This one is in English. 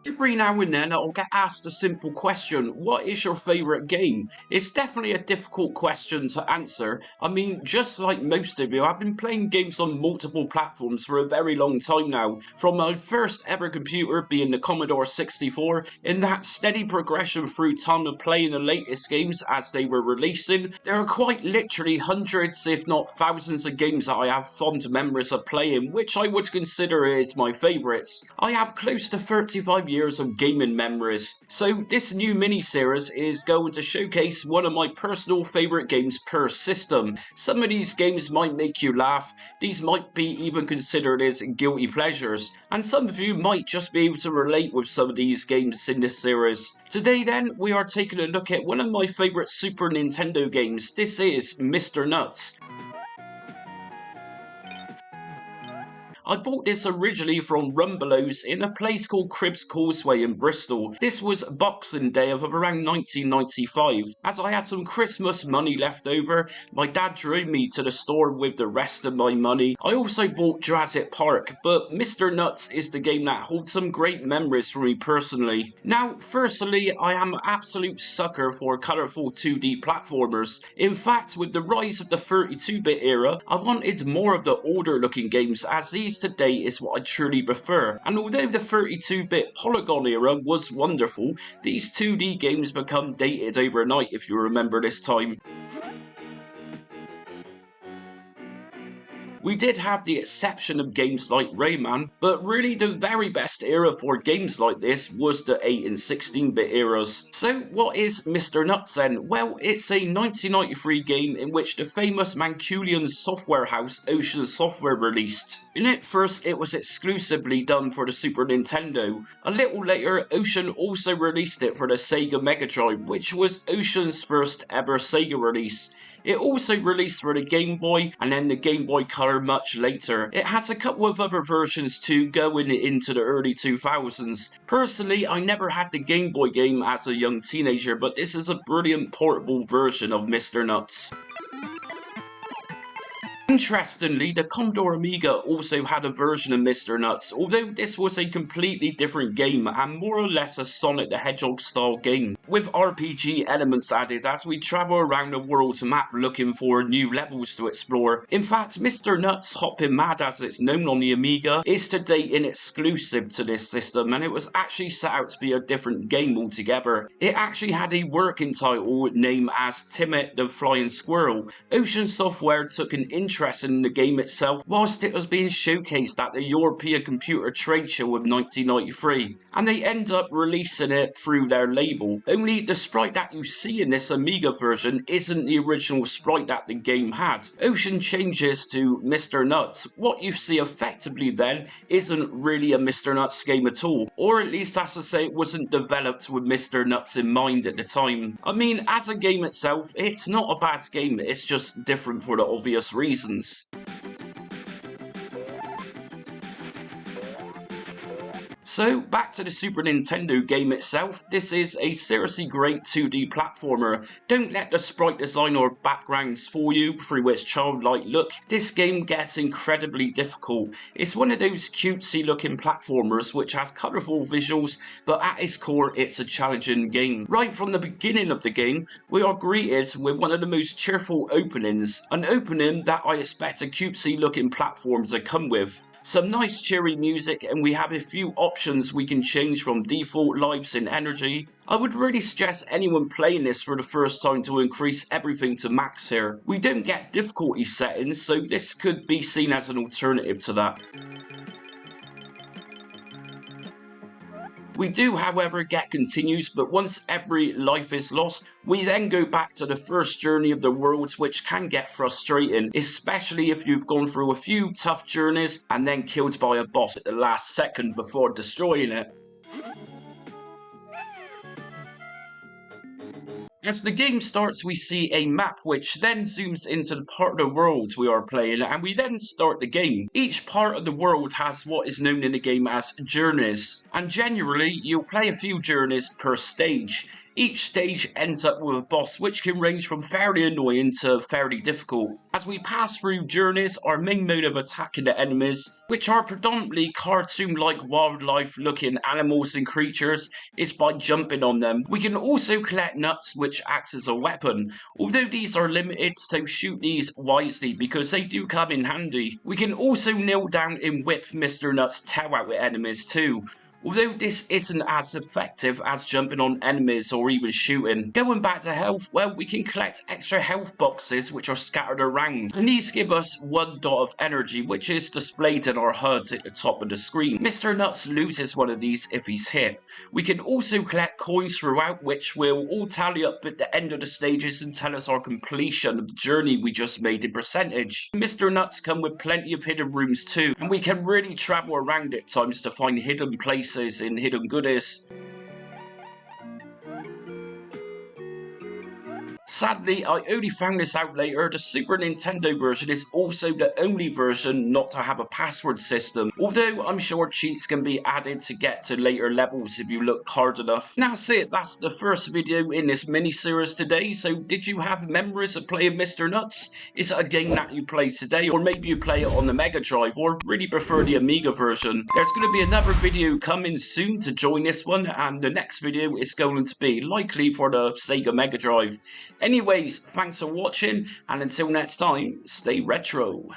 Every now and then I'll get asked a simple question: what is your favourite game? It's definitely a difficult question to answer. I mean, just like most of you, I've been playing games on multiple platforms for a very long time now. From my first ever computer being the Commodore 64, in that steady progression through time of playing the latest games as they were releasing, there are quite literally hundreds if not thousands of games that I have fond memories of playing, which I would consider as my favourites. I have close to 35 years of gaming memories. So this new mini-series is going to showcase one of my personal favourite games per system. Some of these games might make you laugh, these might be even considered as guilty pleasures, and some of you might just be able to relate with some of these games in this series. Today then, we are taking a look at one of my favourite Super Nintendo games. This is Mr. Nutz. I bought this originally from Rumbelows in a place called Cribbs Causeway in Bristol. This was Boxing Day of around 1995. As I had some Christmas money left over, my dad drove me to the store with the rest of my money. I also bought Jurassic Park, but Mr. Nutz is the game that holds some great memories for me personally. Now, firstly, I am an absolute sucker for colourful 2D platformers. In fact, with the rise of the 32-bit era, I wanted more of the older looking games, as these today is what I truly prefer. And although the 32-bit polygon era was wonderful, these 2D games become dated overnight if you remember this time. We did have the exception of games like Rayman, but really the very best era for games like this was the 8 and 16-bit eras. So what is Mr. Nutz then? Well, it's a 1993 game in which the famous Mancunian software house Ocean Software released. In it first, it was exclusively done for the Super Nintendo. A little later, Ocean also released it for the Sega Mega Drive, which was Ocean's first ever Sega release. It also released for the Game Boy and then the Game Boy Color much later. It has a couple of other versions too going into the early 2000s. Personally, I never had the Game Boy game as a young teenager, but this is a brilliant portable version of Mr. Nutz. Interestingly, the Commodore Amiga also had a version of Mr. Nutz, although this was a completely different game and more or less a Sonic the Hedgehog style game, with RPG elements added as we travel around the world map looking for new levels to explore. In fact, Mr. Nutz Hoppin' Mad, as it's known on the Amiga, is to date an exclusive to this system, and it was actually set out to be a different game altogether. It actually had a working title named as Timmy the Flying Squirrel. Ocean Software took an interest in the game itself whilst it was being showcased at the European Computer Trade Show of 1993, and they end up releasing it through their label. Only the sprite that you see in this Amiga version isn't the original sprite that the game had. Ocean changes to Mr. Nutz. What you see effectively then isn't really a Mr. Nutz game at all, or at least that's to say it wasn't developed with Mr. Nutz in mind at the time. I mean, as a game itself, it's not a bad game, it's just different for the obvious reasons. So, back to the Super Nintendo game itself. This is a seriously great 2D platformer. Don't let the sprite design or backgrounds fool you through its childlike look. This game gets incredibly difficult. It's one of those cutesy looking platformers which has colourful visuals, but at its core it's a challenging game. Right from the beginning of the game, we are greeted with one of the most cheerful openings. An opening that I expect a cutesy looking platform to come with. Some nice cheery music, and we have a few options we can change from default lives and energy. I would really suggest anyone playing this for the first time to increase everything to max here. We don't get difficulty settings, so this could be seen as an alternative to that. We do, however, get continues, but once every life is lost, we then go back to the first journey of the world, which can get frustrating, especially if you've gone through a few tough journeys and then killed by a boss at the last second before destroying it. As the game starts, we see a map which then zooms into the part of the world we are playing, and we then start the game. Each part of the world has what is known in the game as journeys, and generally you'll play a few journeys per stage. Each stage ends up with a boss which can range from fairly annoying to fairly difficult. As we pass through journeys, our main mode of attacking the enemies, which are predominantly cartoon-like wildlife looking animals and creatures, is by jumping on them. We can also collect nuts which acts as a weapon, although these are limited, so shoot these wisely because they do come in handy. We can also kneel down and whip Mr. Nut's tail out with enemies too, although this isn't as effective as jumping on enemies or even shooting. Going back to health, well, we can collect extra health boxes which are scattered around, and these give us 1 dot of energy which is displayed in our HUD at the top of the screen. Mr. Nutz loses one of these if he's hit. We can also collect coins throughout which will all tally up at the end of the stages and tell us our completion of the journey we just made in percentage. Mr. Nutz come with plenty of hidden rooms too, and we can really travel around at times to find hidden places in hidden goodies. Sadly, I only found this out later, the Super Nintendo version is also the only version not to have a password system, although I'm sure cheats can be added to get to later levels if you look hard enough. And that's it, that's the first video in this mini-series today. So did you have memories of playing Mr. Nutz? Is it a game that you play today, or maybe you play it on the Mega Drive, or really prefer the Amiga version? There's going to be another video coming soon to join this one, and the next video is going to be likely for the Sega Mega Drive. Anyways, thanks for watching, and until next time, stay retro.